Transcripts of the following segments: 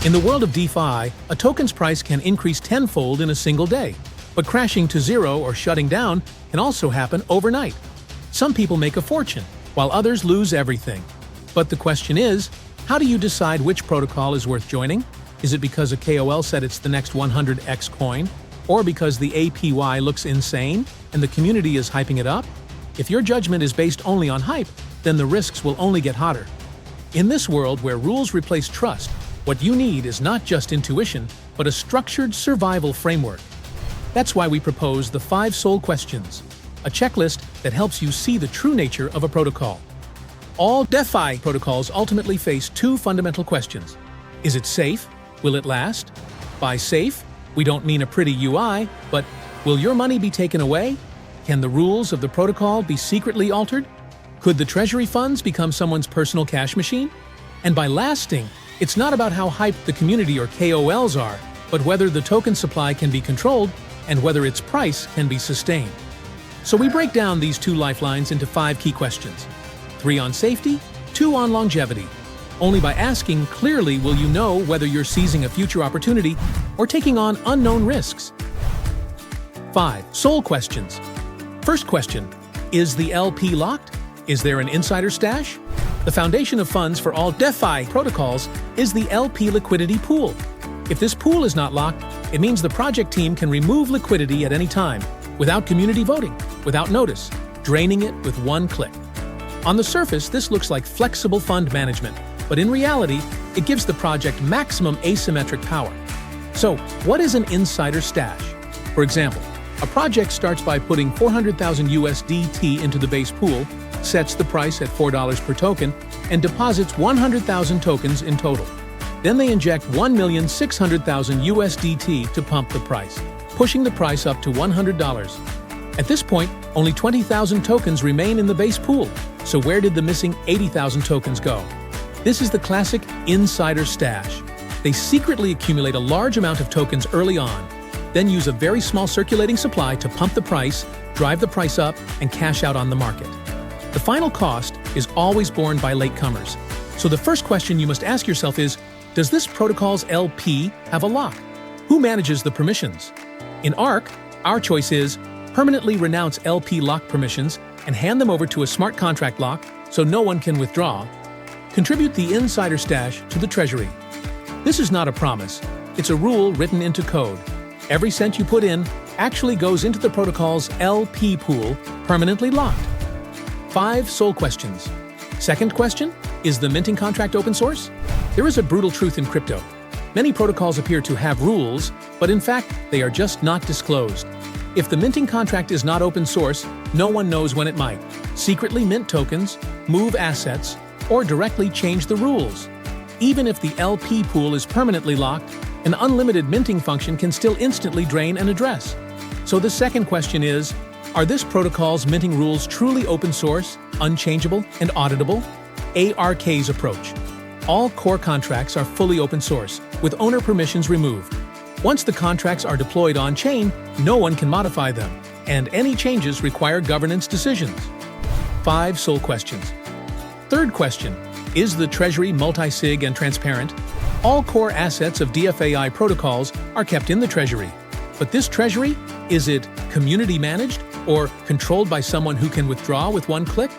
In the world of DeFi, a token's price can increase tenfold in a single day, but crashing to zero or shutting down can also happen overnight. Some people make a fortune, while others lose everything. But the question is, how do you decide which protocol is worth joining? Is it because a KOL said it's the next 100x coin? Or because the APY looks insane and the community is hyping it up? If your judgment is based only on hype, then the risks will only get hotter. In this world where rules replace trust, what you need is not just intuition, but a structured survival framework. That's why we propose the 5 Soul Questions, a checklist that helps you see the true nature of a protocol. All DeFi protocols ultimately face 2 fundamental questions. Is it safe? Will it last? By safe, we don't mean a pretty UI, but will your money be taken away? Can the rules of the protocol be secretly altered? Could the treasury funds become someone's personal cash machine? And by lasting, it's not about how hyped the community or KOLs are, but whether the token supply can be controlled and whether its price can be sustained. So we break down these 2 lifelines into 5 key questions. 3 on safety, 2 on longevity. Only by asking clearly will you know whether you're seizing a future opportunity or taking on unknown risks. 5 Soul Questions. First question, is the LP locked? Is there an insider stash? The foundation of funds for all DeFi protocols is the LP liquidity pool. If this pool is not locked, it means the project team can remove liquidity at any time, without community voting, without notice, draining it with one click. On the surface, this looks like flexible fund management, but in reality, it gives the project maximum asymmetric power. So, what is an insider stash? For example, a project starts by putting 400,000 USDT into the base pool, sets the price at $4 per token, and deposits 100,000 tokens in total. Then they inject 1,600,000 USDT to pump the price, pushing the price up to $100. At this point, only 20,000 tokens remain in the base pool. So where did the missing 80,000 tokens go? This is the classic insider stash. They secretly accumulate a large amount of tokens early on, then use a very small circulating supply to pump the price, drive the price up, and cash out on the market. The final cost is always borne by latecomers. So the first question you must ask yourself is, does this protocol's LP have a lock? Who manages the permissions? In ARK, our choice is permanently renounce LP lock permissions and hand them over to a smart contract lock so no one can withdraw. Contribute the insider stash to the treasury. This is not a promise, it's a rule written into code. Every cent you put in actually goes into the protocol's LP pool, permanently locked. 5 Soul Questions. Second question, is the minting contract open source? There is a brutal truth in crypto. Many protocols appear to have rules, but in fact, they are just not disclosed. If the minting contract is not open source, no one knows when it might secretly mint tokens, move assets, or directly change the rules. Even if the LP pool is permanently locked, an unlimited minting function can still instantly drain an address. So the second question is, are this protocol's minting rules truly open source, unchangeable, and auditable? ARK's approach. All core contracts are fully open source, with owner permissions removed. Once the contracts are deployed on-chain, no one can modify them, and any changes require governance decisions. 5 Soul Questions. Third question, is the treasury multi-sig and transparent? All core assets of DFAI protocols are kept in the treasury. But this treasury, is it community managed or controlled by someone who can withdraw with one click?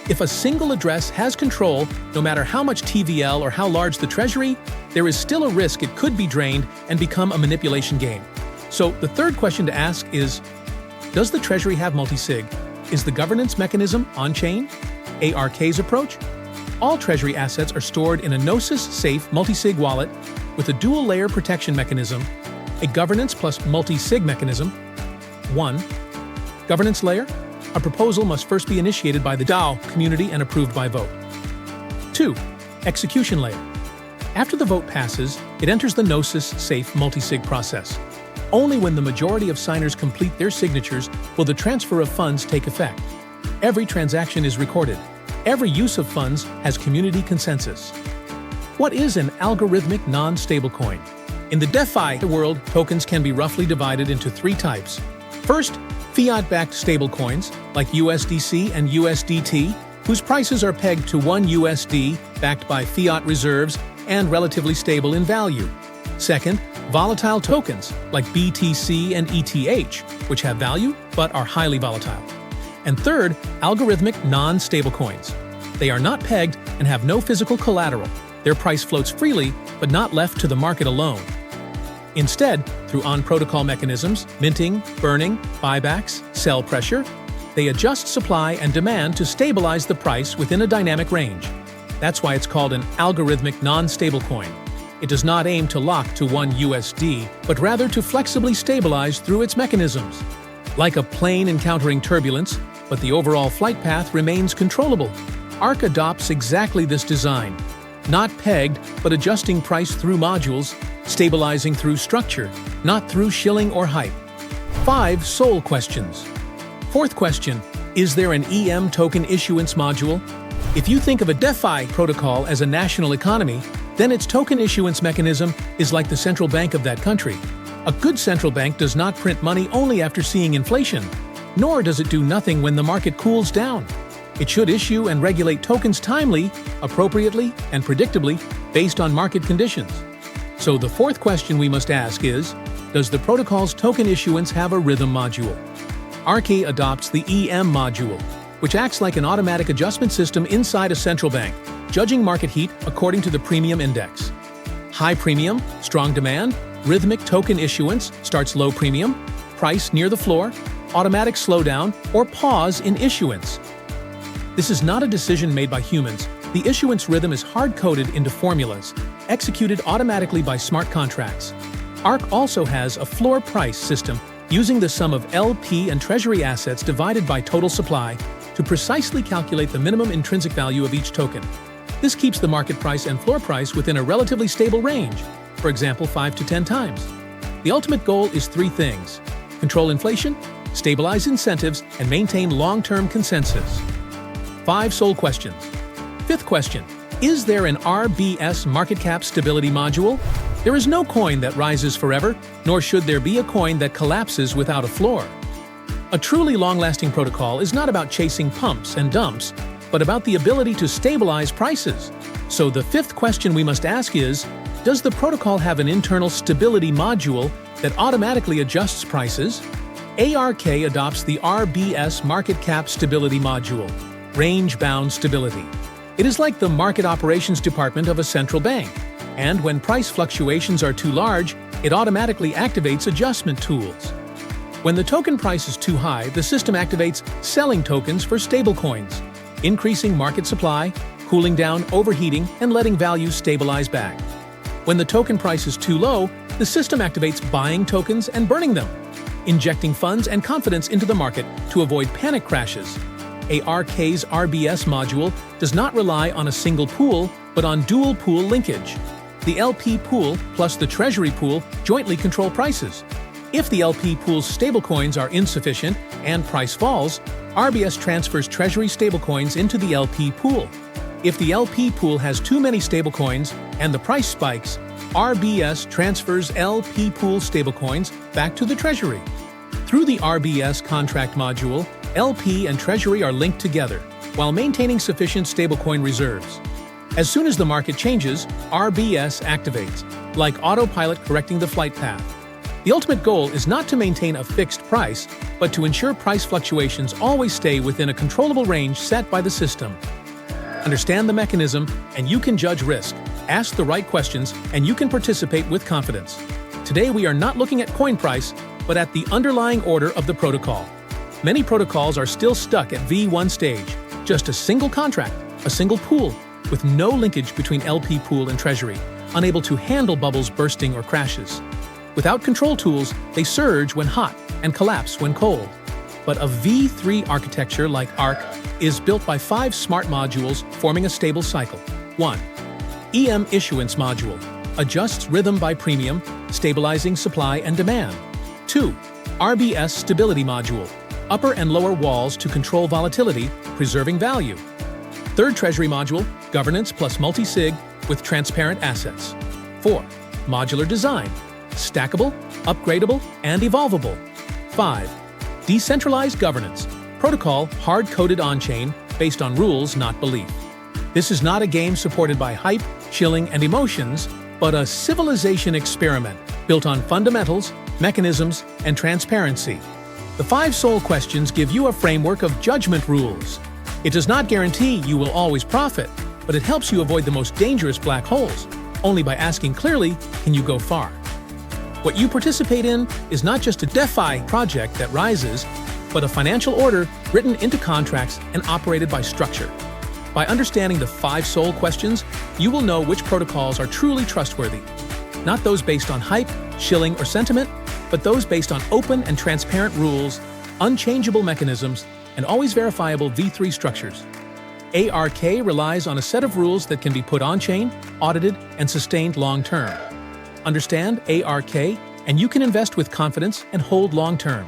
If a single address has control, no matter how much TVL or how large the treasury, there is still a risk it could be drained and become a manipulation game. So the third question to ask is, does the treasury have multi-sig? Is the governance mechanism on-chain? ARK's approach? All treasury assets are stored in a Gnosis-safe multi-sig wallet with a dual-layer protection mechanism, a governance plus multi-sig mechanism. 1. Governance layer. A proposal must first be initiated by the DAO community and approved by vote. 2. Execution layer. After the vote passes, it enters the Gnosis-safe multi-sig process. Only when the majority of signers complete their signatures will the transfer of funds take effect. Every transaction is recorded. Every use of funds has community consensus. What is an algorithmic non-stablecoin? In the DeFi world, tokens can be roughly divided into 3 types. First, fiat-backed stablecoins, like USDC and USDT, whose prices are pegged to 1 USD, backed by fiat reserves, and relatively stable in value. Second, volatile tokens like BTC and ETH, which have value but are highly volatile. And third, algorithmic non-stable coins. They are not pegged and have no physical collateral. Their price floats freely, but not left to the market alone. Instead, through on-protocol mechanisms, minting, burning, buybacks, sell pressure, they adjust supply and demand to stabilize the price within a dynamic range. That's why it's called an algorithmic non-stable coin. It does not aim to lock to one USD, but rather to flexibly stabilize through its mechanisms. Like a plane encountering turbulence, but the overall flight path remains controllable. ARK adopts exactly this design. Not pegged, but adjusting price through modules, stabilizing through structure, not through shilling or hype. 5 soul questions. Fourth question, is there an EM token issuance module? If you think of a DeFi protocol as a national economy, then its token issuance mechanism is like the central bank of that country. A good central bank does not print money only after seeing inflation, nor does it do nothing when the market cools down. It should issue and regulate tokens timely, appropriately, and predictably based on market conditions. So the fourth question we must ask is, does the protocol's token issuance have a rhythm module? ARK adopts the EM module, which acts like an automatic adjustment system inside a central bank, judging market heat according to the premium index. High premium, strong demand, rhythmic token issuance starts low premium, price near the floor, automatic slowdown, or pause in issuance. This is not a decision made by humans. The issuance rhythm is hard-coded into formulas, executed automatically by smart contracts. ARK also has a floor price system using the sum of LP and treasury assets divided by total supply to precisely calculate the minimum intrinsic value of each token. This keeps the market price and floor price within a relatively stable range, for example 5 to 10 times. The ultimate goal is 3 things: control inflation, stabilize incentives, and maintain long-term consensus. 5 soul questions. Fifth question, is there an RBS market cap stability module? There is no coin that rises forever, nor should there be a coin that collapses without a floor. A truly long-lasting protocol is not about chasing pumps and dumps, but about the ability to stabilize prices. So the fifth question we must ask is, does the protocol have an internal stability module that automatically adjusts prices? ARK adopts the RBS market cap stability module, range-bound stability. It is like the market operations department of a central bank, and when price fluctuations are too large, it automatically activates adjustment tools. When the token price is too high, the system activates selling tokens for stablecoins, increasing market supply, cooling down overheating, and letting values stabilize back. When the token price is too low, the system activates buying tokens and burning them, injecting funds and confidence into the market to avoid panic crashes. ARK's RBS module does not rely on a single pool, but on dual pool linkage. The LP pool plus the treasury pool jointly control prices. If the LP pool's stablecoins are insufficient and price falls, RBS transfers treasury stablecoins into the LP pool. If the LP pool has too many stablecoins and the price spikes, RBS transfers LP pool stablecoins back to the treasury. Through the RBS contract module, LP and treasury are linked together, while maintaining sufficient stablecoin reserves. As soon as the market changes, RBS activates, like autopilot correcting the flight path. The ultimate goal is not to maintain a fixed price, but to ensure price fluctuations always stay within a controllable range set by the system. Understand the mechanism, and you can judge risk. Ask the right questions, and you can participate with confidence. Today we are not looking at coin price, but at the underlying order of the protocol. Many protocols are still stuck at V1 stage, just a single contract, a single pool, with no linkage between LP pool and treasury, unable to handle bubbles bursting or crashes. Without control tools, they surge when hot and collapse when cold. But a V3 architecture like ARK is built by 5 smart modules forming a stable cycle. 1. EM issuance module adjusts rhythm by premium, stabilizing supply and demand. 2. RBS stability module, upper and lower walls to control volatility, preserving value. 3rd treasury module, governance plus multi-sig with transparent assets. 4. Modular design, stackable, upgradable, and evolvable. 5. Decentralized governance, protocol hard-coded on-chain based on rules, not belief. This is not a game supported by hype, shilling, and emotions, but a civilization experiment built on fundamentals, mechanisms, and transparency. The 5 soul questions give you a framework of judgment rules. It does not guarantee you will always profit, but it helps you avoid the most dangerous black holes. Only by asking clearly can you go far. What you participate in is not just a DeFi project that rises, but a financial order written into contracts and operated by structure. By understanding the 5 soul questions, you will know which protocols are truly trustworthy. Not those based on hype, shilling, or sentiment, but those based on open and transparent rules, unchangeable mechanisms, and always verifiable V3 structures. ARK relies on a set of rules that can be put on-chain, audited, and sustained long-term. Understand ARK, and you can invest with confidence and hold long-term.